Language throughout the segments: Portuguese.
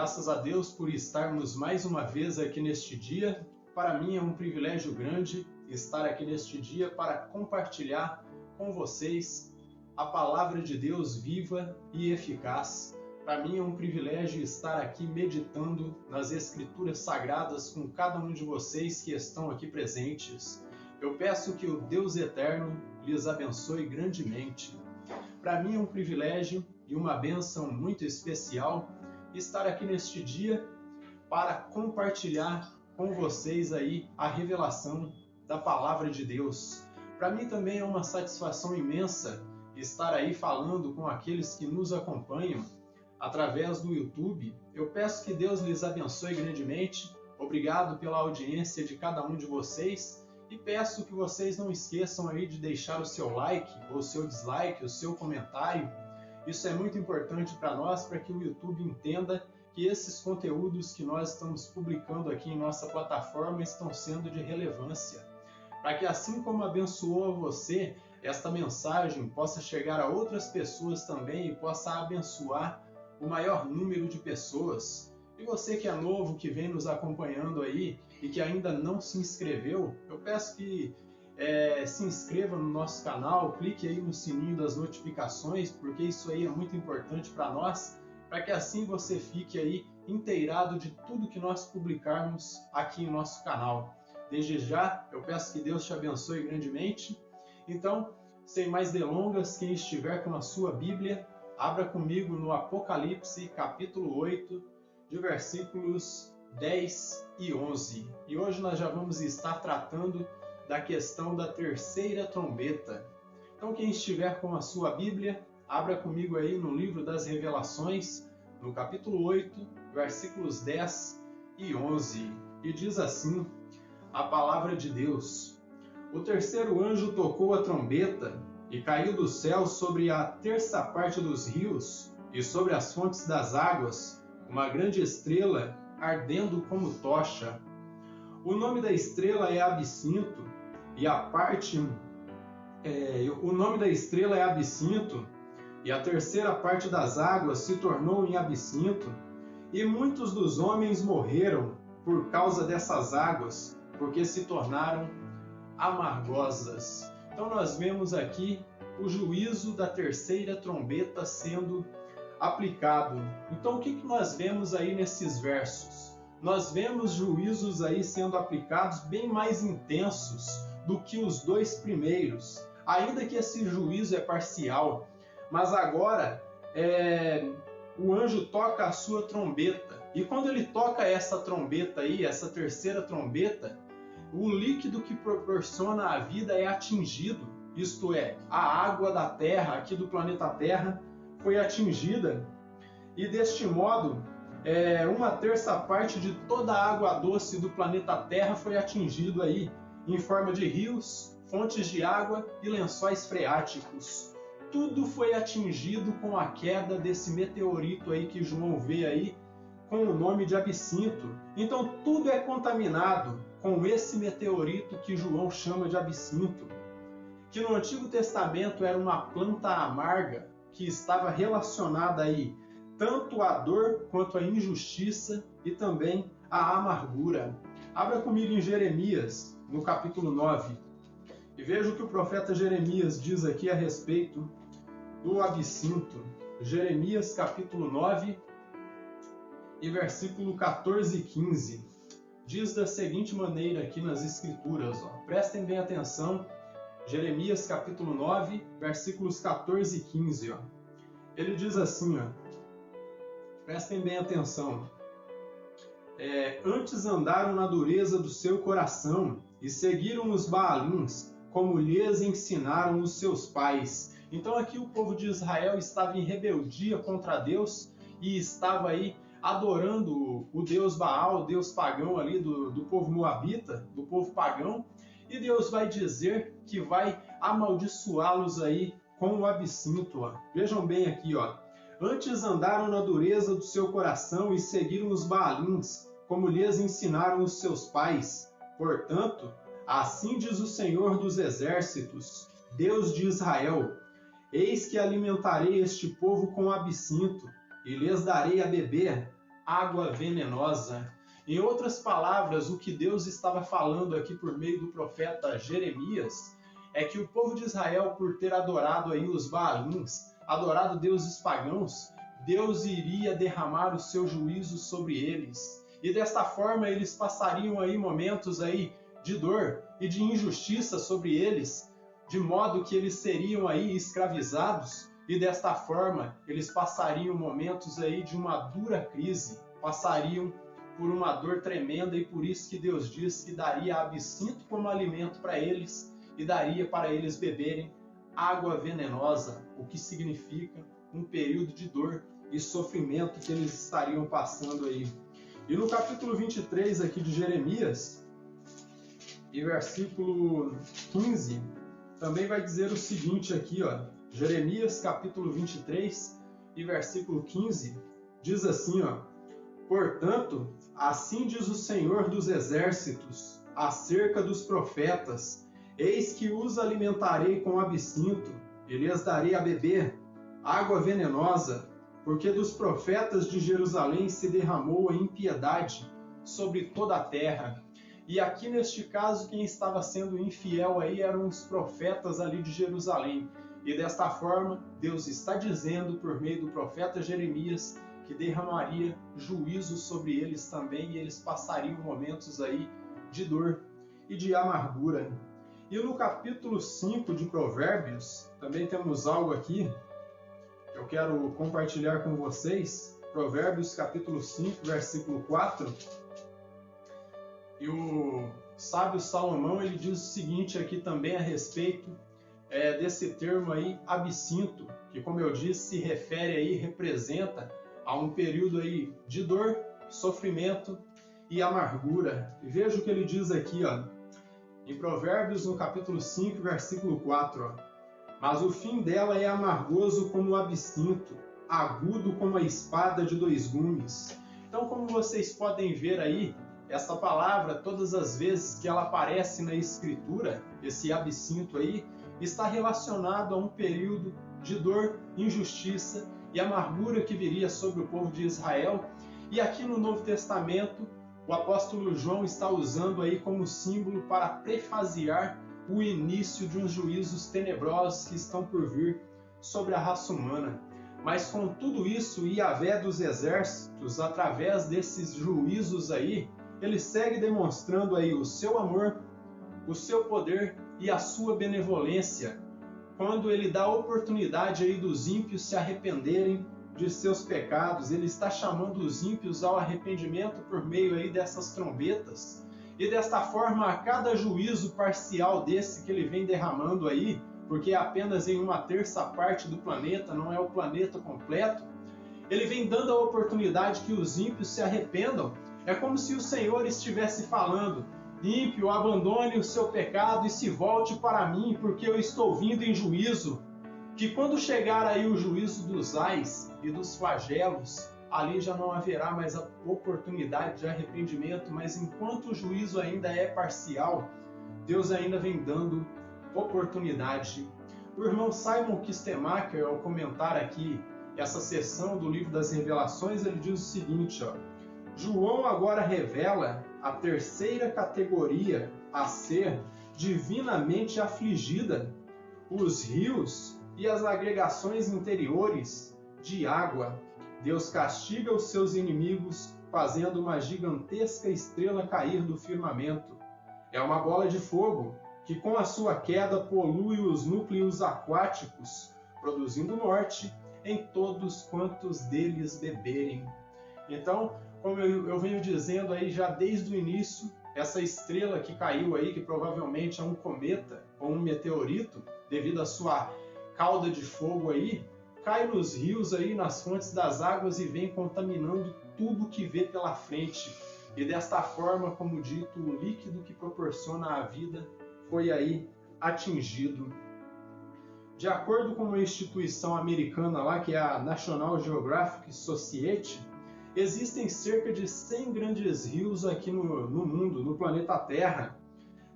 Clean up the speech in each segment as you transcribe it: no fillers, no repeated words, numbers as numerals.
Graças a Deus por estarmos mais uma vez aqui neste dia. Para mim é um privilégio grande estar aqui neste dia para compartilhar com vocês a palavra de Deus viva e eficaz. Para mim é um privilégio estar aqui meditando nas Escrituras Sagradas com cada um de vocês que estão aqui presentes. Eu peço que o Deus Eterno lhes abençoe grandemente. Para mim é um privilégio e uma bênção muito especial estar aqui neste dia para compartilhar com vocês aí a revelação da Palavra de Deus. Para mim também é uma satisfação imensa estar aí falando com aqueles que nos acompanham através do YouTube. Eu peço que Deus lhes abençoe grandemente. Obrigado pela audiência de cada um de vocês e peço que vocês não esqueçam aí de deixar o seu like, ou o seu dislike, o seu comentário. Isso é muito importante para nós, para que o YouTube entenda que esses conteúdos que nós estamos publicando aqui em nossa plataforma estão sendo de relevância. Para que assim como abençoou a você, esta mensagem possa chegar a outras pessoas também e possa abençoar o maior número de pessoas. E você que é novo, que vem nos acompanhando aí e que ainda não se inscreveu, eu peço que se inscreva no nosso canal, clique aí no sininho das notificações, porque isso aí é muito importante para nós, para que assim você fique aí inteirado de tudo que nós publicarmos aqui em nosso canal. Desde já, eu peço que Deus te abençoe grandemente. Então, sem mais delongas, quem estiver com a sua Bíblia, abra comigo no Apocalipse, capítulo 8, de versículos 10 e 11. E hoje nós já vamos estar tratando da questão da terceira trombeta. Então, quem estiver com a sua Bíblia, abra comigo aí no livro das Revelações, no capítulo 8, versículos 10 e 11. E diz assim a palavra de Deus: O terceiro anjo tocou a trombeta, e caiu do céu sobre a terça parte dos rios e sobre as fontes das águas uma grande estrela ardendo como tocha. O nome da estrela é Absinto, e o nome da estrela é Absinto, e a terceira parte das águas se tornou em absinto, e muitos dos homens morreram por causa dessas águas, porque se tornaram amargosas. Então nós vemos aqui o juízo da terceira trombeta sendo aplicado. Então o que nós vemos aí nesses versos? Nós vemos juízos aí sendo aplicados bem mais intensos do que os dois primeiros, ainda que esse juízo é parcial. Mas agora o anjo toca a sua trombeta, e quando ele toca essa trombeta aí, essa terceira trombeta, o líquido que proporciona a vida é atingido, isto é, a água da Terra, aqui do planeta Terra, foi atingida, e deste modo, uma terça parte de toda a água doce do planeta Terra foi atingido aí, em forma de rios, fontes de água e lençóis freáticos. Tudo foi atingido com a queda desse meteorito aí que João vê aí, com o nome de Absinto. Então tudo é contaminado com esse meteorito que João chama de Absinto, que no Antigo Testamento era uma planta amarga que estava relacionada aí tanto à dor quanto à injustiça e também à amargura. Abra comigo em Jeremias, no capítulo 9, e veja o que o profeta Jeremias diz aqui a respeito do absinto. Jeremias capítulo 9 e versículo 14 e 15. Diz da seguinte maneira aqui nas Escrituras, prestem bem atenção, Jeremias capítulo 9, versículos 14 e 15. Ele diz assim, prestem bem atenção. Antes andaram na dureza do seu coração e seguiram os Baalins, como lhes ensinaram os seus pais. Então aqui o povo de Israel estava em rebeldia contra Deus e estava aí adorando o Deus Baal, o Deus pagão ali do povo moabita, do povo pagão, e Deus vai dizer que vai amaldiçoá-los aí com o absinto. Vejam bem aqui, Antes andaram na dureza do seu coração e seguiram os Baalins, como lhes ensinaram os seus pais. Portanto, assim diz o Senhor dos Exércitos, Deus de Israel: Eis que alimentarei este povo com absinto, e lhes darei a beber, água venenosa. Em outras palavras, o que Deus estava falando aqui por meio do profeta Jeremias é que o povo de Israel, por ter adorado aí os Baalins, adorado deuses pagãos, Deus iria derramar o seu juízo sobre eles. E desta forma eles passariam aí momentos aí de dor e de injustiça sobre eles, de modo que eles seriam aí escravizados, e desta forma eles passariam momentos aí de uma dura crise, passariam por uma dor tremenda, e por isso que Deus diz que daria absinto como alimento para eles e daria para eles beberem água venenosa, o que significa um período de dor e sofrimento que eles estariam passando aí. E no capítulo 23 aqui de Jeremias, e versículo 15, também vai dizer o seguinte aqui, ó, Jeremias capítulo 23 e versículo 15, diz assim, ó: portanto, assim diz o Senhor dos Exércitos, acerca dos profetas, eis que os alimentarei com absinto, e lhes darei a beber água venenosa, porque dos profetas de Jerusalém se derramou a impiedade sobre toda a terra. E aqui neste caso, quem estava sendo infiel aí eram os profetas ali de Jerusalém. E desta forma, Deus está dizendo por meio do profeta Jeremias que derramaria juízo sobre eles também, e eles passariam momentos aí de dor e de amargura. E no capítulo 5 de Provérbios, também temos algo aqui que eu quero compartilhar com vocês. Provérbios capítulo 5, versículo 4. E o sábio Salomão, ele diz o seguinte aqui também a respeito desse termo aí, absinto, que, como eu disse, se refere aí, representa a um período aí de dor, sofrimento e amargura. E veja o que ele diz aqui, ó, em Provérbios, no capítulo 5, versículo 4, ó: mas o fim dela é amargoso como o absinto, agudo como a espada de dois gumes. Então, como vocês podem ver aí, essa palavra, todas as vezes que ela aparece na Escritura, esse absinto aí, está relacionado a um período de dor, injustiça e amargura que viria sobre o povo de Israel. E aqui no Novo Testamento, o apóstolo João está usando aí como símbolo para prefaziar o início de uns juízos tenebrosos que estão por vir sobre a raça humana. Mas com tudo isso, Yahvé dos exércitos, através desses juízos aí, ele segue demonstrando aí o seu amor, o seu poder e a sua benevolência, quando ele dá a oportunidade aí dos ímpios se arrependerem de seus pecados. Ele está chamando os ímpios ao arrependimento por meio aí dessas trombetas. E desta forma, a cada juízo parcial desse que ele vem derramando aí, porque é apenas em uma terça parte do planeta, não é o planeta completo, ele vem dando a oportunidade que os ímpios se arrependam. É como se o Senhor estivesse falando: ímpio, abandone o seu pecado e se volte para mim, porque eu estou vindo em juízo. Que quando chegar aí o juízo dos ais e dos flagelos, ali já não haverá mais a oportunidade de arrependimento, mas enquanto o juízo ainda é parcial, Deus ainda vem dando oportunidade. O irmão Simon Kistemaker, ao comentar aqui essa seção do livro das Revelações, ele diz o seguinte, ó: João agora revela a terceira categoria a ser divinamente afligida, os rios e as agregações interiores de água. Deus castiga os seus inimigos, fazendo uma gigantesca estrela cair do firmamento. É uma bola de fogo que, com a sua queda, polui os núcleos aquáticos, produzindo morte em todos quantos deles beberem. Então, como eu venho dizendo aí já desde o início, essa estrela que caiu aí, que provavelmente é um cometa ou um meteorito, devido à sua cauda de fogo aí, cai nos rios aí, nas fontes das águas, e vem contaminando tudo que vê pela frente. E desta forma, como dito, o líquido que proporciona a vida foi aí atingido. De acordo com uma instituição americana lá, que é a National Geographic Society, existem cerca de 100 grandes rios aqui no mundo, no planeta Terra.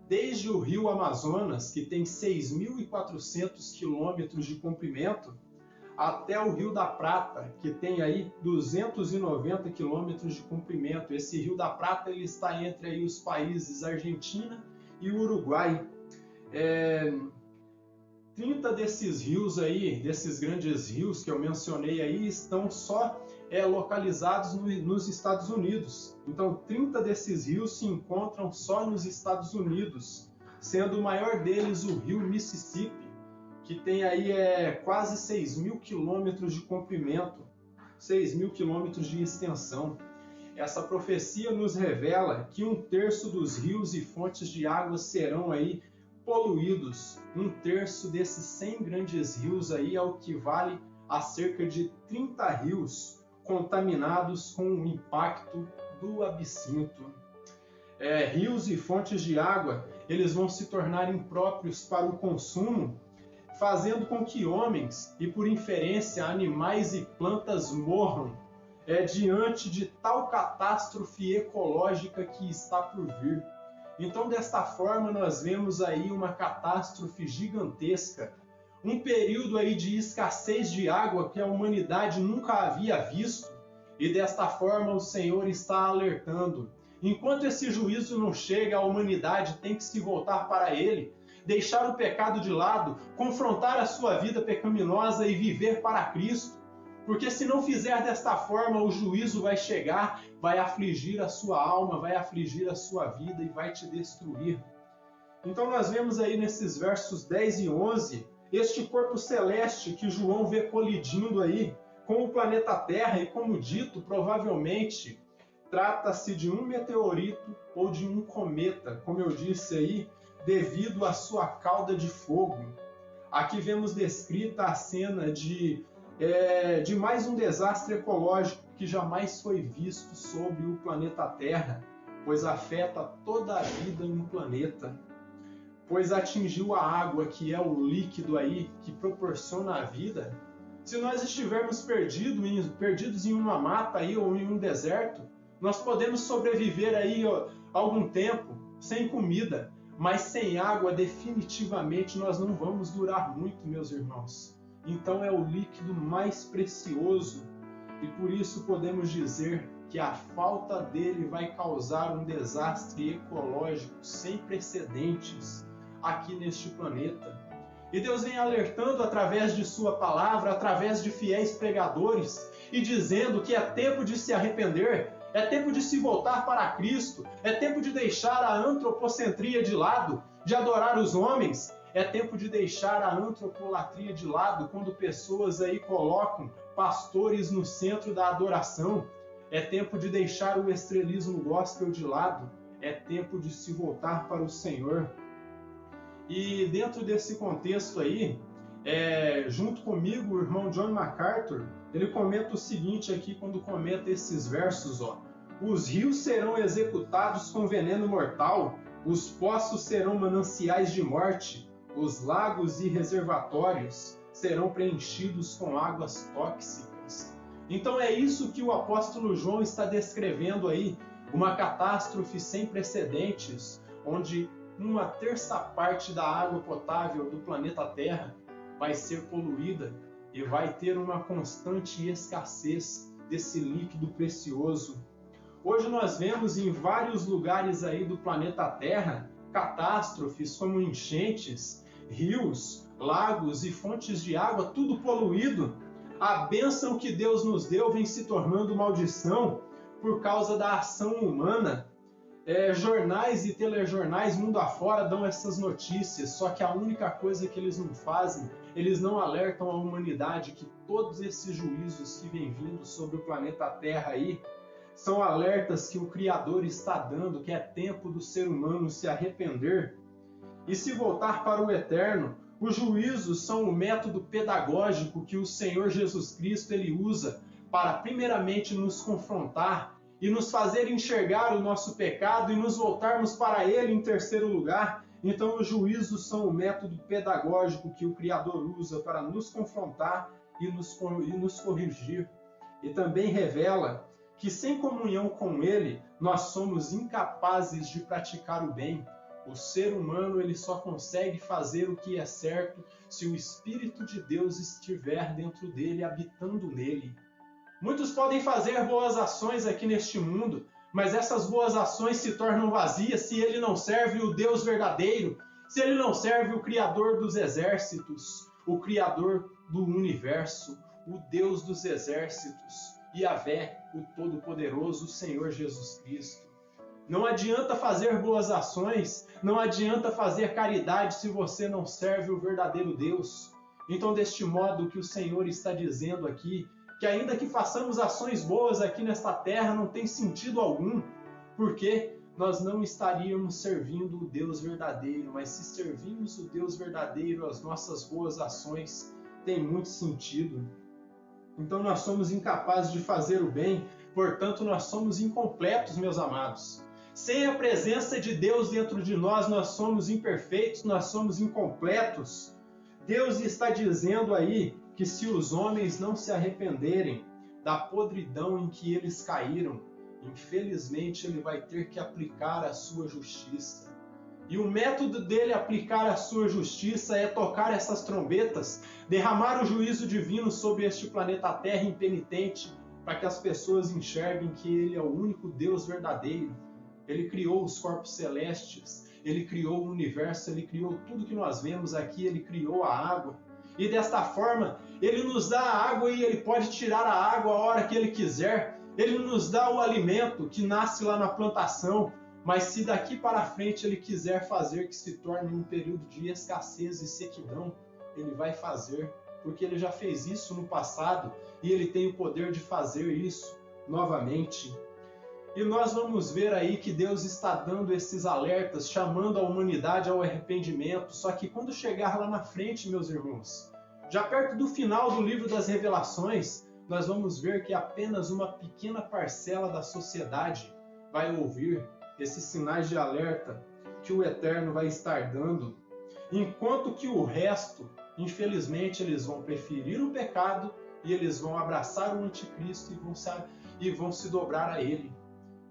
Desde o rio Amazonas, que tem 6.400 quilômetros de comprimento, até o Rio da Prata, que tem aí 290 quilômetros de comprimento. Esse Rio da Prata ele está entre aí os países Argentina e Uruguai. 30 desses rios aí, desses grandes rios que eu mencionei aí, estão só localizados nos Estados Unidos. Então, 30 desses rios se encontram só nos Estados Unidos, sendo o maior deles o Rio Mississippi, que tem aí quase 6.000 quilômetros de comprimento, 6.000 quilômetros de extensão. Essa profecia nos revela que 1/3 dos rios e fontes de água serão aí poluídos. 1/3 desses 100 grandes rios aí equivale a cerca de 30 rios contaminados com o impacto do absinto. Rios e fontes de água, eles vão se tornar impróprios para o consumo, fazendo com que homens e, por inferência, animais e plantas morram diante de tal catástrofe ecológica que está por vir. Então, desta forma, nós vemos aí uma catástrofe gigantesca, um período aí de escassez de água que a humanidade nunca havia visto, e desta forma o Senhor está alertando. Enquanto esse juízo não chega, a humanidade tem que se voltar para Ele, deixar o pecado de lado, confrontar a sua vida pecaminosa e viver para Cristo. Porque se não fizer desta forma, o juízo vai chegar, vai afligir a sua alma, vai afligir a sua vida e vai te destruir. Então nós vemos aí nesses versos 10 e 11, este corpo celeste que João vê colidindo aí com o planeta Terra, e como dito, provavelmente trata-se de um meteorito ou de um cometa, como eu disse aí, devido à sua cauda de fogo. Aqui vemos descrita a cena de mais um desastre ecológico que jamais foi visto sobre o planeta Terra, pois afeta toda a vida no planeta. Pois atingiu a água, que é o líquido aí que proporciona a vida. Se nós estivermos perdidos em uma mata aí, ou em um deserto, nós podemos sobreviver aí algum tempo sem comida, mas sem água definitivamente nós não vamos durar muito, meus irmãos. Então é o líquido mais precioso e por isso podemos dizer que a falta dele vai causar um desastre ecológico sem precedentes aqui neste planeta. E Deus vem alertando através de sua palavra, através de fiéis pregadores, e dizendo que é tempo de se arrepender, é tempo de se voltar para Cristo, é tempo de deixar a antropocentria de lado, de adorar os homens, é tempo de deixar a antropolatria de lado, quando pessoas aí colocam pastores no centro da adoração. É tempo de deixar o estrelismo gospel de lado, é tempo de se voltar para o Senhor. E dentro desse contexto aí, junto comigo, o irmão John MacArthur, ele comenta o seguinte aqui quando comenta esses versos, os rios serão executados com veneno mortal, os poços serão mananciais de morte, os lagos e reservatórios serão preenchidos com águas tóxicas. Então é isso que o apóstolo João está descrevendo aí, uma catástrofe sem precedentes, onde 1/3 da água potável do planeta Terra vai ser poluída e vai ter uma constante escassez desse líquido precioso. Hoje nós vemos em vários lugares aí do planeta Terra catástrofes como enchentes, rios, lagos e fontes de água, tudo poluído. A bênção que Deus nos deu vem se tornando maldição por causa da ação humana. Jornais e telejornais mundo afora dão essas notícias, só que a única coisa que eles não fazem, eles não alertam a humanidade que todos esses juízos que vêm vindo sobre o planeta Terra aí, são alertas que o Criador está dando, que é tempo do ser humano se arrepender e se voltar para o eterno. Os juízos são o método pedagógico que o Senhor Jesus Cristo ele usa para primeiramente nos confrontar e nos fazer enxergar o nosso pecado e nos voltarmos para Ele em terceiro lugar. Então os juízos são o método pedagógico que o Criador usa para nos confrontar e nos corrigir. E também revela que sem comunhão com Ele, nós somos incapazes de praticar o bem. O ser humano ele só consegue fazer o que é certo se o Espírito de Deus estiver dentro dele, habitando nele. Muitos podem fazer boas ações aqui neste mundo, mas essas boas ações se tornam vazias se ele não serve o Deus verdadeiro, se ele não serve o Criador dos exércitos, o Criador do universo, o Deus dos exércitos, Yahvé, o Todo-Poderoso, Senhor Jesus Cristo. Não adianta fazer boas ações, não adianta fazer caridade se você não serve o verdadeiro Deus. Então, deste modo, o que o Senhor está dizendo aqui, que ainda que façamos ações boas aqui nesta terra, não tem sentido algum, porque nós não estaríamos servindo o Deus verdadeiro, mas se servimos o Deus verdadeiro, as nossas boas ações têm muito sentido. Então nós somos incapazes de fazer o bem, portanto nós somos incompletos, meus amados. Sem a presença de Deus dentro de nós, nós somos imperfeitos, nós somos incompletos. Deus está dizendo aí que se os homens não se arrependerem da podridão em que eles caíram, infelizmente ele vai ter que aplicar a sua justiça. E o método dele aplicar a sua justiça é tocar essas trombetas, derramar o juízo divino sobre este planeta Terra impenitente, para que as pessoas enxerguem que ele é o único Deus verdadeiro. Ele criou os corpos celestes, ele criou o universo, ele criou tudo que nós vemos aqui, ele criou a água. E desta forma, ele nos dá a água e ele pode tirar a água a hora que ele quiser. Ele nos dá o alimento que nasce lá na plantação, mas se daqui para frente ele quiser fazer que se torne um período de escassez e sequidão, ele vai fazer, porque ele já fez isso no passado e ele tem o poder de fazer isso novamente. E nós vamos ver aí que Deus está dando esses alertas, chamando a humanidade ao arrependimento, só que quando chegar lá na frente, meus irmãos, já perto do final do livro das Revelações, nós vamos ver que apenas uma pequena parcela da sociedade vai ouvir esses sinais de alerta que o Eterno vai estar dando, enquanto que o resto, infelizmente, eles vão preferir o pecado e eles vão abraçar o anticristo e vão se dobrar a ele.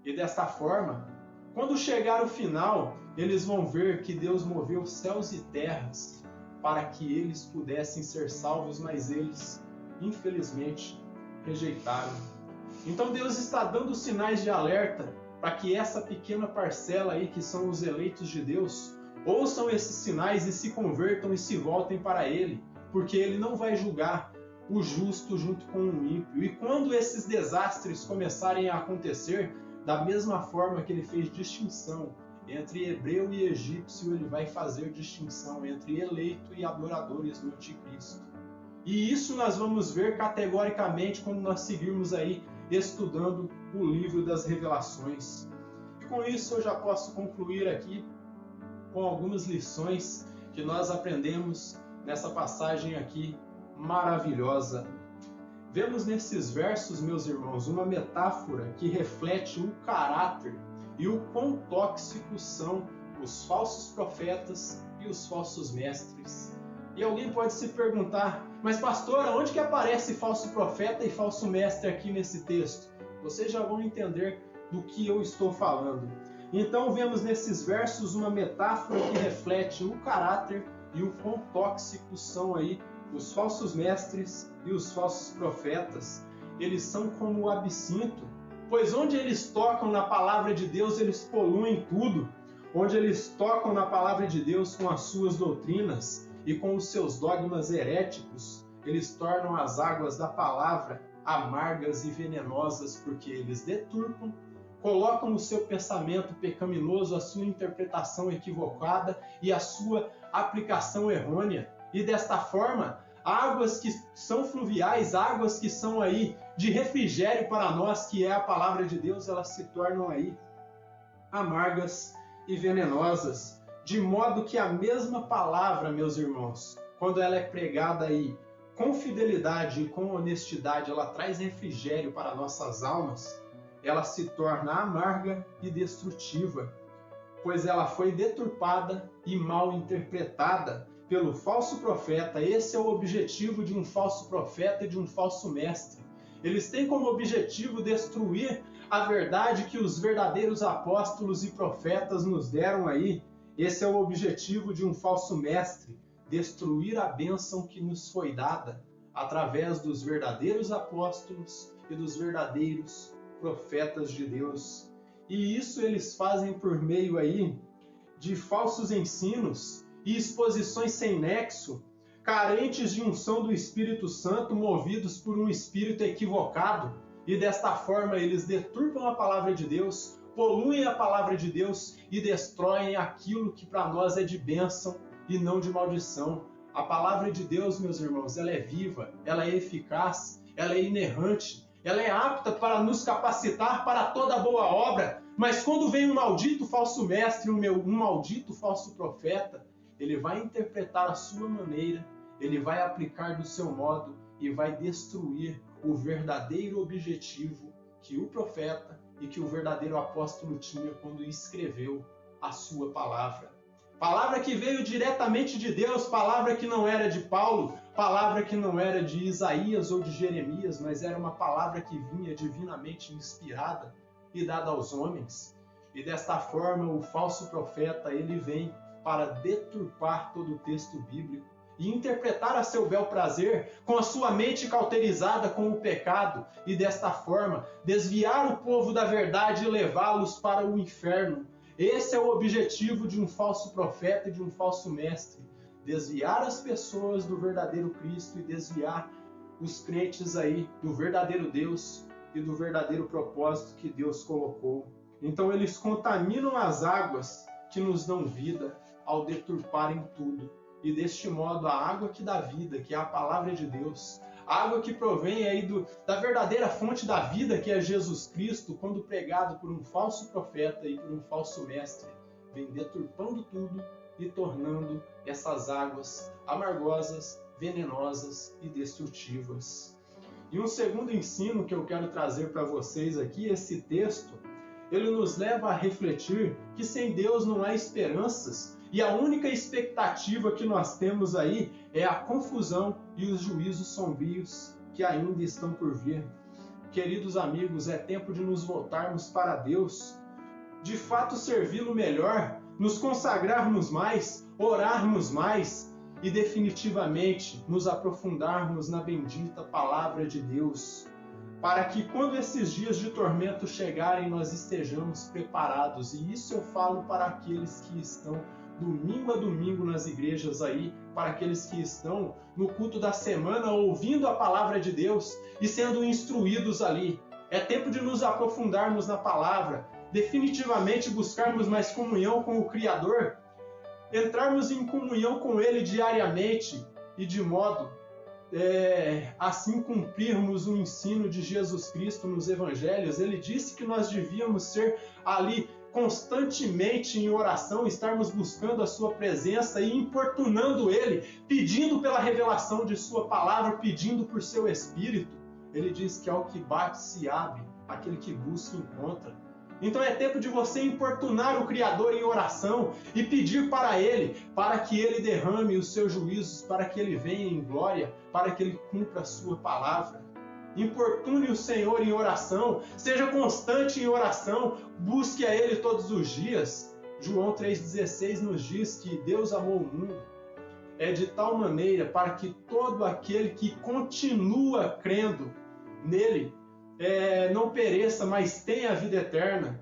E desta forma, quando chegar o final, eles vão ver que Deus moveu céus e terras para que eles pudessem ser salvos, mas eles, infelizmente, rejeitaram. Então Deus está dando sinais de alerta para que essa pequena parcela aí, que são os eleitos de Deus, ouçam esses sinais e se convertam e se voltem para Ele, porque Ele não vai julgar o justo junto com o ímpio. E quando esses desastres começarem a acontecer, da mesma forma que Ele fez distinção entre hebreu e egípcio, Ele vai fazer distinção entre eleito e adoradores do anticristo. E isso nós vamos ver categoricamente quando nós seguirmos aí estudando o livro das Revelações. E com isso eu já posso concluir aqui com algumas lições que nós aprendemos nessa passagem aqui maravilhosa. Vemos nesses versos, meus irmãos, uma metáfora que reflete o caráter e o quão tóxicos são os falsos profetas e os falsos mestres. E alguém pode se perguntar, mas pastor, onde que aparece falso profeta e falso mestre aqui nesse texto? Vocês já vão entender do que eu estou falando. Então vemos nesses versos uma metáfora que reflete o caráter e o quão tóxicos são aí os falsos mestres e os falsos profetas. Eles são como o absinto, pois onde eles tocam na palavra de Deus, eles poluem tudo. Onde eles tocam na palavra de Deus com as suas doutrinas e com os seus dogmas heréticos, eles tornam as águas da palavra amargas e venenosas, porque eles deturpam, colocam o seu pensamento pecaminoso, a sua interpretação equivocada e a sua aplicação errônea. E desta forma, águas que são fluviais, águas que são aí de refrigério para nós, que é a palavra de Deus, elas se tornam aí amargas e venenosas, de modo que a mesma palavra, meus irmãos, quando ela é pregada aí com fidelidade e com honestidade, ela traz refrigério para nossas almas, ela se torna amarga e destrutiva, pois ela foi deturpada e mal interpretada pelo falso profeta. Esse é o objetivo de um falso profeta e de um falso mestre. Eles têm como objetivo destruir a verdade que os verdadeiros apóstolos e profetas nos deram aí. Esse é o objetivo de um falso mestre, destruir a bênção que nos foi dada através dos verdadeiros apóstolos e dos verdadeiros profetas de Deus. E isso eles fazem por meio aí de falsos ensinos e exposições sem nexo, carentes de unção do Espírito Santo, movidos por um espírito equivocado, e desta forma eles deturpam a palavra de Deus, poluem a palavra de Deus e destroem aquilo que para nós é de bênção e não de maldição. A palavra de Deus, meus irmãos, ela é viva, ela é eficaz, ela é inerrante, ela é apta para nos capacitar para toda boa obra. Mas quando vem um maldito falso mestre, um maldito falso profeta, ele vai interpretar a sua maneira, ele vai aplicar do seu modo e vai destruir o verdadeiro objetivo que o profeta e que o verdadeiro apóstolo tinha quando escreveu a sua palavra. Palavra que veio diretamente de Deus, palavra que não era de Paulo, palavra que não era de Isaías ou de Jeremias, mas era uma palavra que vinha divinamente inspirada e dada aos homens. E desta forma o falso profeta ele vem para deturpar todo o texto bíblico e interpretar a seu bel prazer, com a sua mente cauterizada com o pecado, e desta forma desviar o povo da verdade e levá-los para o inferno. Esse é o objetivo de um falso profeta e de um falso mestre: desviar as pessoas do verdadeiro Cristo e desviar os crentes aí do verdadeiro Deus e do verdadeiro propósito que Deus colocou. Então eles contaminam as águas que nos dão vida ao deturparem tudo. E deste modo a água que dá vida, que é a palavra de Deus, a água que provém aí da verdadeira fonte da vida, que é Jesus Cristo, quando pregado por um falso profeta e por um falso mestre, vem deturpando tudo e tornando essas águas amargosas, venenosas e destrutivas. E um segundo ensino que eu quero trazer para vocês aqui, esse texto, ele nos leva a refletir que sem Deus não há esperanças, e a única expectativa que nós temos aí é a confusão e os juízos sombrios que ainda estão por vir. Queridos amigos, é tempo de nos voltarmos para Deus, de fato servi-lo melhor, nos consagrarmos mais, orarmos mais e definitivamente nos aprofundarmos na bendita palavra de Deus, para que quando esses dias de tormento chegarem nós estejamos preparados. E isso eu falo para aqueles que estão domingo a domingo nas igrejas aí, para aqueles que estão no culto da semana ouvindo a palavra de Deus e sendo instruídos ali. É tempo de nos aprofundarmos na palavra, definitivamente buscarmos mais comunhão com o Criador, entrarmos em comunhão com Ele diariamente e de modo assim cumprirmos o ensino de Jesus Cristo nos Evangelhos. Ele disse que nós devíamos ser ali constantemente em oração, estarmos buscando a sua presença e importunando Ele, pedindo pela revelação de sua palavra, pedindo por seu Espírito. Ele diz que ao que bate se abre, aquele que busca encontra. Então é tempo de você importunar o Criador em oração e pedir para Ele, para que Ele derrame os seus juízos, para que Ele venha em glória, para que Ele cumpra a sua palavra. Importune o Senhor em oração, seja constante em oração, busque a Ele todos os dias. João 3,16 nos diz que Deus amou o mundo de tal maneira para que todo aquele que continua crendo nele não pereça, mas tenha a vida eterna.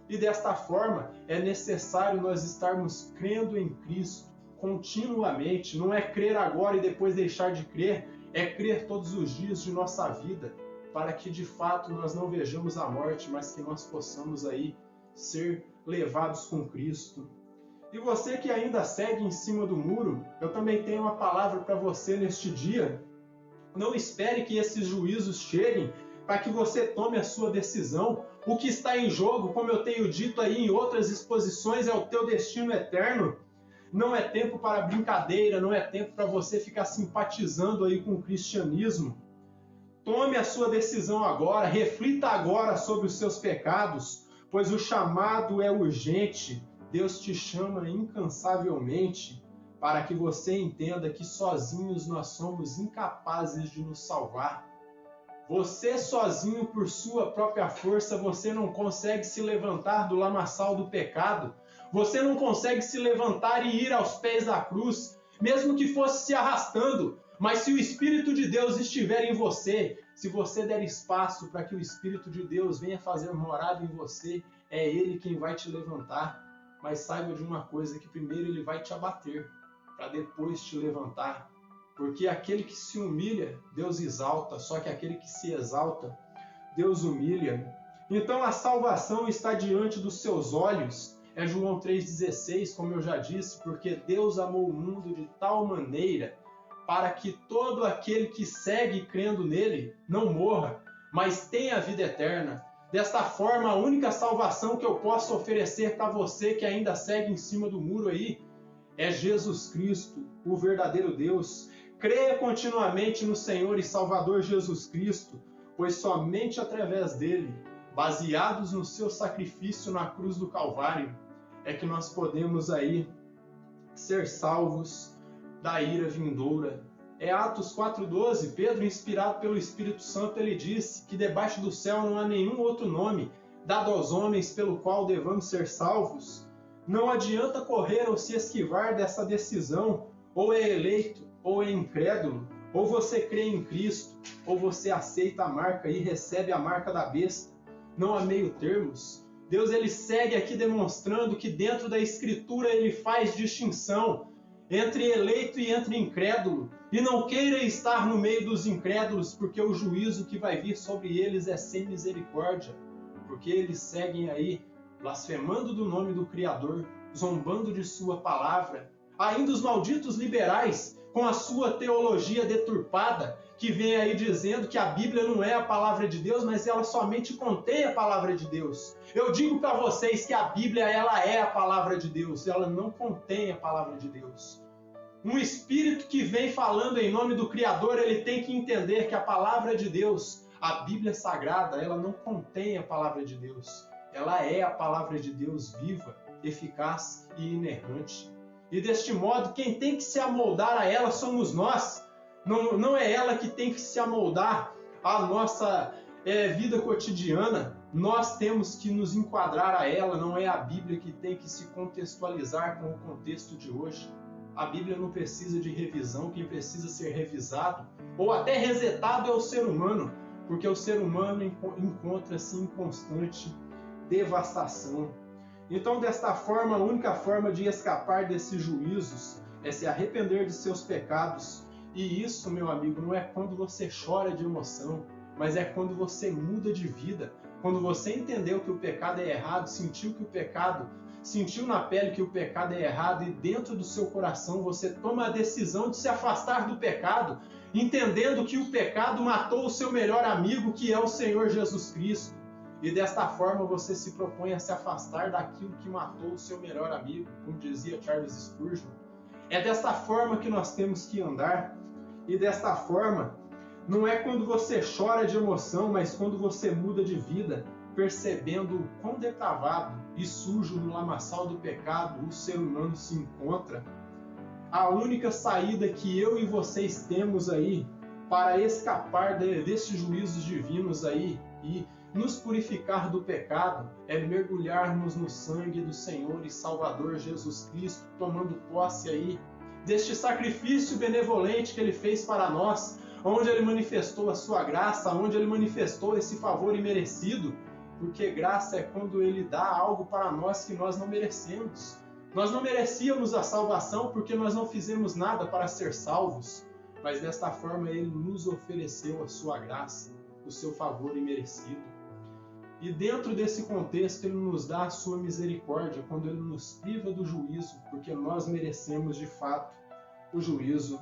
E desta forma é necessário nós estarmos crendo em Cristo continuamente. Não é crer agora e depois deixar de crer, é crer todos os dias de nossa vida, para que de fato nós não vejamos a morte, mas que nós possamos aí ser levados com Cristo. E você que ainda segue em cima do muro, eu também tenho uma palavra para você neste dia. Não espere que esses juízos cheguem para que você tome a sua decisão. O que está em jogo, como eu tenho dito aí em outras exposições, é o teu destino eterno. Não é tempo para brincadeira, não é tempo para você ficar simpatizando aí com o cristianismo. Tome a sua decisão agora, reflita agora sobre os seus pecados, pois o chamado é urgente. Deus te chama incansavelmente para que você entenda que sozinhos nós somos incapazes de nos salvar. Você sozinho, por sua própria força, você não consegue se levantar do lamaçal do pecado. Você não consegue se levantar e ir aos pés da cruz, mesmo que fosse se arrastando. Mas se o Espírito de Deus estiver em você, se você der espaço para que o Espírito de Deus venha fazer morada em você, é Ele quem vai te levantar. Mas saiba de uma coisa, que primeiro Ele vai te abater, para depois te levantar. Porque aquele que se humilha, Deus exalta, só que aquele que se exalta, Deus humilha. Então a salvação está diante dos seus olhos. É João 3,16, como eu já disse, porque Deus amou o mundo de tal maneira para que todo aquele que segue crendo nele não morra, mas tenha a vida eterna. Desta forma, a única salvação que eu posso oferecer para você que ainda segue em cima do muro aí é Jesus Cristo, o verdadeiro Deus. Creia continuamente no Senhor e Salvador Jesus Cristo, pois somente através dele, baseados no seu sacrifício na cruz do Calvário, é que nós podemos aí ser salvos da ira vindoura. É Atos 4,12, Pedro, inspirado pelo Espírito Santo, ele disse que debaixo do céu não há nenhum outro nome dado aos homens pelo qual devamos ser salvos. Não adianta correr ou se esquivar dessa decisão, ou é eleito, ou é incrédulo, ou você crê em Cristo, ou você aceita a marca e recebe a marca da besta. Não há meio termos. Deus ele segue aqui demonstrando que dentro da Escritura ele faz distinção entre eleito e entre incrédulo. E não queira estar no meio dos incrédulos, porque o juízo que vai vir sobre eles é sem misericórdia. Porque eles seguem aí, blasfemando do nome do Criador, zombando de sua palavra. Ainda os malditos liberais, com a sua teologia deturpada, que vem aí dizendo que a Bíblia não é a palavra de Deus, mas ela somente contém a palavra de Deus. Eu digo para vocês que a Bíblia ela é a palavra de Deus, ela não contém a palavra de Deus. Um espírito que vem falando em nome do Criador, ele tem que entender que a palavra de Deus, a Bíblia Sagrada, ela não contém a palavra de Deus. Ela é a palavra de Deus viva, eficaz e inerrante. E deste modo, quem tem que se amoldar a ela somos nós. Não é ela que tem que se amoldar à nossa vida cotidiana. Nós temos que nos enquadrar a ela, não é a Bíblia que tem que se contextualizar com o contexto de hoje. A Bíblia não precisa de revisão, quem precisa ser revisado ou até resetado é o ser humano, porque o ser humano encontra-se em constante devastação. Então, desta forma, a única forma de escapar desses juízos é se arrepender de seus pecados. E isso, meu amigo, não é quando você chora de emoção, mas é quando você muda de vida. Quando você entendeu que o pecado é errado, sentiu na pele que o pecado é errado e dentro do seu coração você toma a decisão de se afastar do pecado, entendendo que o pecado matou o seu melhor amigo, que é o Senhor Jesus Cristo. E desta forma você se propõe a se afastar daquilo que matou o seu melhor amigo, como dizia Charles Spurgeon. É desta forma que nós temos que andar. E desta forma, não é quando você chora de emoção, mas quando você muda de vida, percebendo o quão depravado e sujo no lamaçal do pecado o ser humano se encontra. A única saída que eu e vocês temos aí para escapar desses juízos divinos aí e nos purificar do pecado é mergulharmos no sangue do Senhor e Salvador Jesus Cristo, tomando posse aí deste sacrifício benevolente que Ele fez para nós, onde Ele manifestou a sua graça, onde Ele manifestou esse favor imerecido, porque graça é quando Ele dá algo para nós que nós não merecemos. Nós não merecíamos a salvação porque nós não fizemos nada para ser salvos, mas desta forma Ele nos ofereceu a sua graça, o seu favor imerecido. E dentro desse contexto Ele nos dá a sua misericórdia, quando Ele nos priva do juízo, porque nós merecemos de fato o juízo.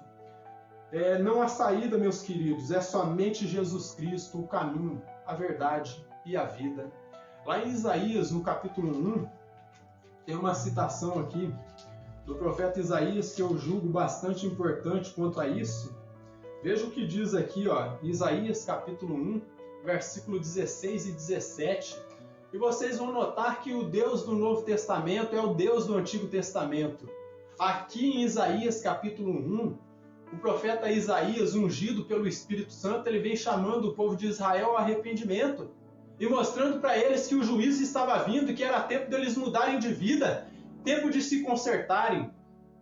Não há saída, meus queridos, é somente Jesus Cristo, o caminho, a verdade e a vida. Lá em Isaías, no capítulo 1, tem uma citação aqui do profeta Isaías que eu julgo bastante importante quanto a isso. Veja o que diz aqui, Isaías capítulo 1, versículo 16 e 17. E vocês vão notar que o Deus do Novo Testamento é o Deus do Antigo Testamento. Aqui em Isaías capítulo 1, o profeta Isaías, ungido pelo Espírito Santo, ele vem chamando o povo de Israel ao arrependimento e mostrando para eles que o juízo estava vindo e que era tempo deles mudarem de vida. tempo de se consertarem.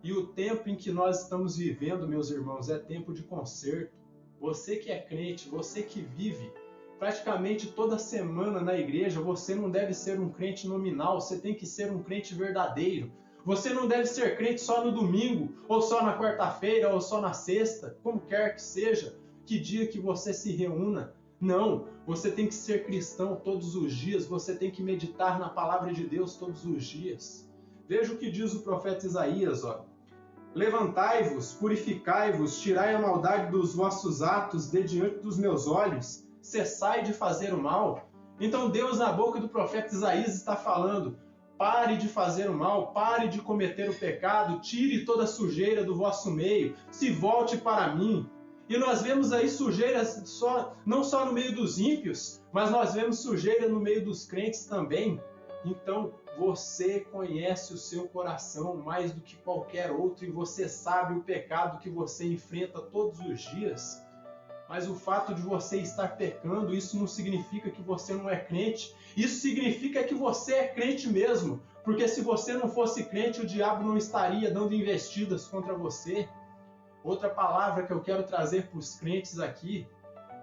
E o tempo em que nós estamos vivendo, meus irmãos, é tempo de conserto. Você que é crente, você que vive praticamente toda semana na igreja, você não deve ser um crente nominal, você tem que ser um crente verdadeiro. Você não deve ser crente só no domingo, ou só na quarta-feira, ou só na sexta, como quer que seja, que dia que você se reúna. Não, você tem que ser cristão todos os dias, você tem que meditar na palavra de Deus todos os dias. Veja o que diz o profeta Isaías, ó. Levantai-vos, purificai-vos, tirai a maldade dos vossos atos de diante dos meus olhos, cessai de fazer o mal. Então Deus, na boca do profeta Isaías, está falando: pare de fazer o mal, pare de cometer o pecado, tire toda a sujeira do vosso meio, se volte para mim. E nós vemos aí sujeira não só no meio dos ímpios, mas nós vemos sujeira no meio dos crentes também. Então, você conhece o seu coração mais do que qualquer outro e você sabe o pecado que você enfrenta todos os dias. Mas o fato de você estar pecando, isso não significa que você não é crente. Isso significa que você é crente mesmo. Porque se você não fosse crente, o diabo não estaria dando investidas contra você. Outra palavra que eu quero trazer para os crentes aqui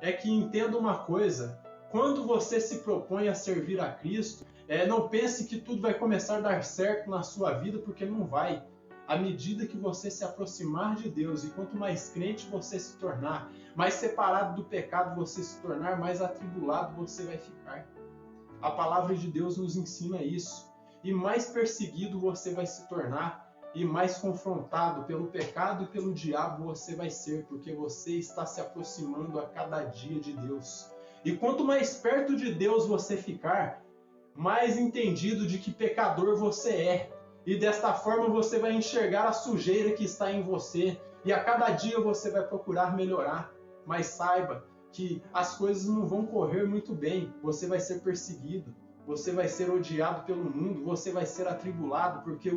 é que entenda uma coisa. Quando você se propõe a servir a Cristo, não pense que tudo vai começar a dar certo na sua vida, porque não vai. À medida que você se aproximar de Deus e quanto mais crente você se tornar, mais separado do pecado você se tornar, mais atribulado você vai ficar. A palavra de Deus nos ensina isso. E mais perseguido você vai se tornar, e mais confrontado pelo pecado e pelo diabo você vai ser, porque você está se aproximando a cada dia de Deus. E quanto mais perto de Deus você ficar, mais entendido de que pecador você é. E desta forma você vai enxergar a sujeira que está em você. E a cada dia você vai procurar melhorar. Mas saiba que as coisas não vão correr muito bem. Você vai ser perseguido. Você vai ser odiado pelo mundo. Você vai ser atribulado. Porque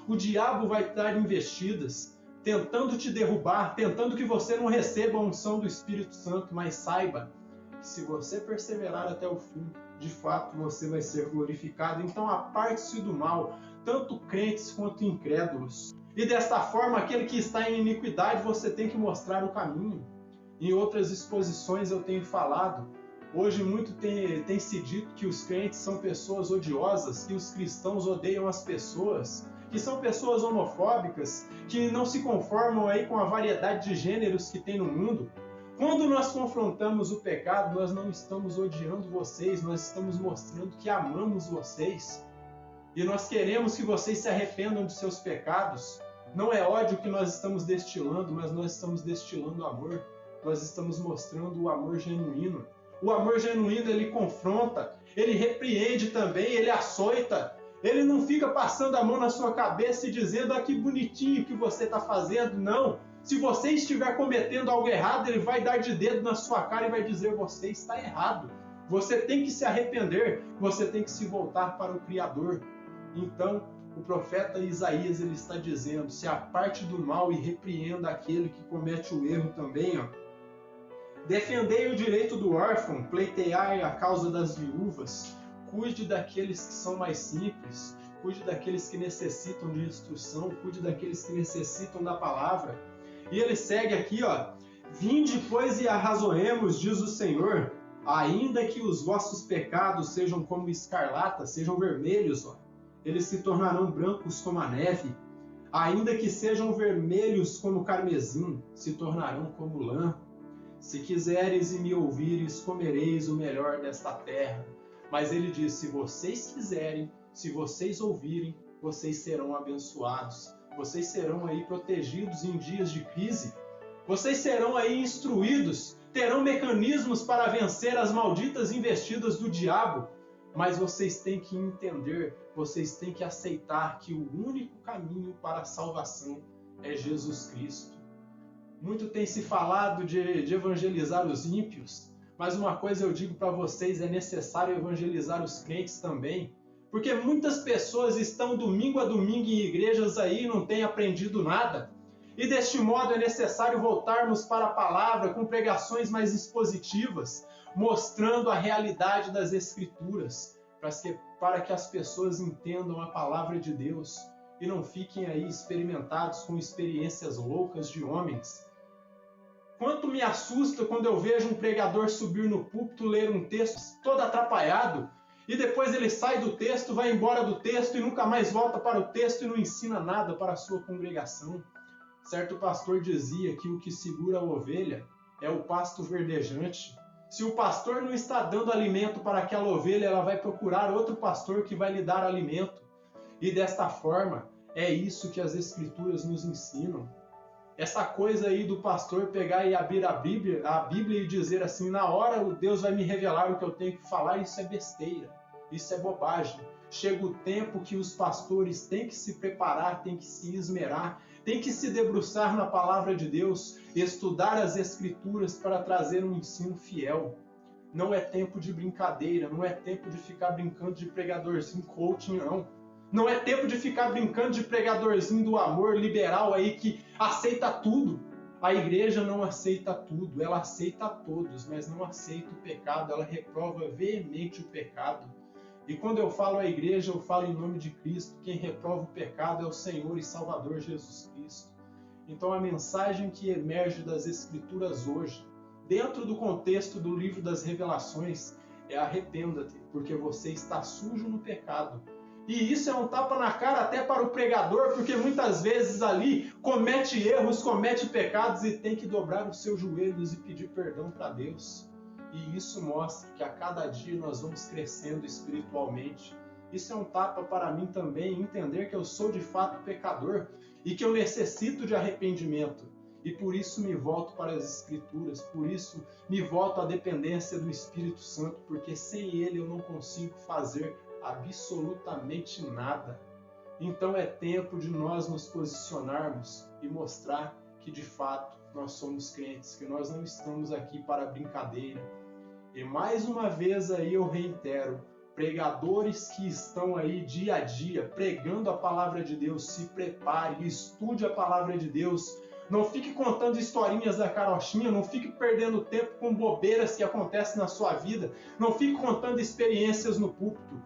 o diabo vai dar investidas, tentando te derrubar, tentando que você não receba a unção do Espírito Santo. Mas saiba que se você perseverar até o fim, de fato você vai ser glorificado. Então aparte-se do mal, tanto crentes quanto incrédulos. E desta forma, aquele que está em iniquidade, você tem que mostrar o caminho. Em outras exposições eu tenho falado, hoje muito tem se dito que os crentes são pessoas odiosas, que os cristãos odeiam as pessoas, que são pessoas homofóbicas, que não se conformam aí com a variedade de gêneros que tem no mundo. Quando nós confrontamos o pecado, nós não estamos odiando vocês, nós estamos mostrando que amamos vocês. E nós queremos que vocês se arrependam de seus pecados. Não é ódio que nós estamos destilando, mas nós estamos destilando amor. Nós estamos mostrando o amor genuíno. O amor genuíno, ele confronta, ele repreende também, ele açoita. Ele não fica passando a mão na sua cabeça e dizendo: ah, que bonitinho que você está fazendo. Não. Se você estiver cometendo algo errado, ele vai dar de dedo na sua cara e vai dizer: você está errado. Você tem que se arrepender, você tem que se voltar para o Criador. Então, o profeta Isaías, ele está dizendo: se aparte do mal e repreenda aquele que comete o erro também. Defendei o direito do órfão, pleiteai a causa das viúvas, cuide daqueles que são mais simples, cuide daqueles que necessitam de instrução, cuide daqueles que necessitam da palavra. E ele segue aqui, vinde, pois, e arrazoemos, diz o Senhor, ainda que os vossos pecados sejam como escarlata, sejam vermelhos, eles se tornarão brancos como a neve, ainda que sejam vermelhos como carmesim, se tornarão como lã. Se quiseres e me ouvires, comereis o melhor desta terra. Mas ele diz: se vocês quiserem, se vocês ouvirem, vocês serão abençoados. Vocês serão aí protegidos em dias de crise. Vocês serão aí instruídos, terão mecanismos para vencer as malditas investidas do diabo. Mas vocês têm que entender, vocês têm que aceitar que o único caminho para a salvação é Jesus Cristo. Muito tem se falado de evangelizar os ímpios, mas uma coisa eu digo para vocês, é necessário evangelizar os crentes também. Porque muitas pessoas estão domingo a domingo em igrejas aí e não têm aprendido nada. E deste modo é necessário voltarmos para a palavra com pregações mais expositivas, mostrando a realidade das Escrituras, para que as pessoas entendam a palavra de Deus e não fiquem aí experimentados com experiências loucas de homens. Quanto me assusta quando eu vejo um pregador subir no púlpito, ler um texto todo atrapalhado, e depois ele sai do texto, vai embora do texto e nunca mais volta para o texto e não ensina nada para a sua congregação. Certo pastor dizia que o que segura a ovelha é o pasto verdejante. Se o pastor não está dando alimento para aquela ovelha, ela vai procurar outro pastor que vai lhe dar alimento. E desta forma, é isso que as Escrituras nos ensinam. Essa coisa aí do pastor pegar e abrir a Bíblia e dizer assim, na hora Deus vai me revelar o que eu tenho que falar, isso é besteira, isso é bobagem. Chega o tempo que os pastores têm que se preparar, têm que se esmerar, têm que se debruçar na palavra de Deus, estudar as Escrituras para trazer um ensino fiel. Não é tempo de brincadeira, não é tempo de ficar brincando de pregadorzinho coaching, não. Não é tempo de ficar brincando de pregadorzinho do amor liberal aí que aceita tudo. A igreja não aceita tudo, ela aceita todos, mas não aceita o pecado, ela reprova veemente o pecado. E quando eu falo a igreja, eu falo em nome de Cristo. Quem reprova o pecado é o Senhor e Salvador Jesus Cristo. Então a mensagem que emerge das Escrituras hoje, dentro do contexto do livro das Revelações, é arrependa-te, porque você está sujo no pecado. E isso é um tapa na cara até para o pregador, porque muitas vezes ali comete erros, comete pecados e tem que dobrar os seus joelhos e pedir perdão para Deus. E isso mostra que a cada dia nós vamos crescendo espiritualmente. Isso é um tapa para mim também, entender que eu sou de fato pecador e que eu necessito de arrependimento. E por isso me volto para as Escrituras, por isso me volto à dependência do Espírito Santo, porque sem ele eu não consigo fazer absolutamente nada. Então é tempo de nós nos posicionarmos e mostrar que de fato nós somos crentes, que nós não estamos aqui para brincadeira. E mais uma vez aí eu reitero, pregadores que estão aí dia a dia pregando a palavra de Deus, se prepare, estude a palavra de Deus. Não fique contando historinhas da carochinha, não fique perdendo tempo com bobeiras que acontecem na sua vida, não fique contando experiências no púlpito.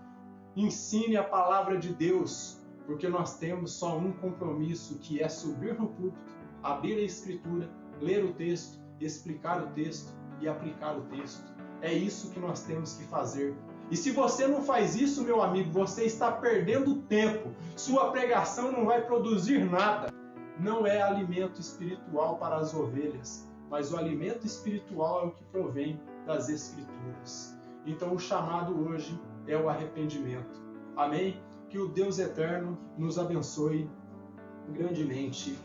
Ensine a palavra de Deus, porque nós temos só um compromisso, que é subir no púlpito, abrir a Escritura, ler o texto, explicar o texto e aplicar o texto. É isso que nós temos que fazer. E se você não faz isso, meu amigo, você está perdendo tempo. Sua pregação não vai produzir nada. Não é alimento espiritual para as ovelhas, mas o alimento espiritual é o que provém das Escrituras. Então o chamado hoje é o arrependimento. Amém? Que o Deus eterno nos abençoe grandemente.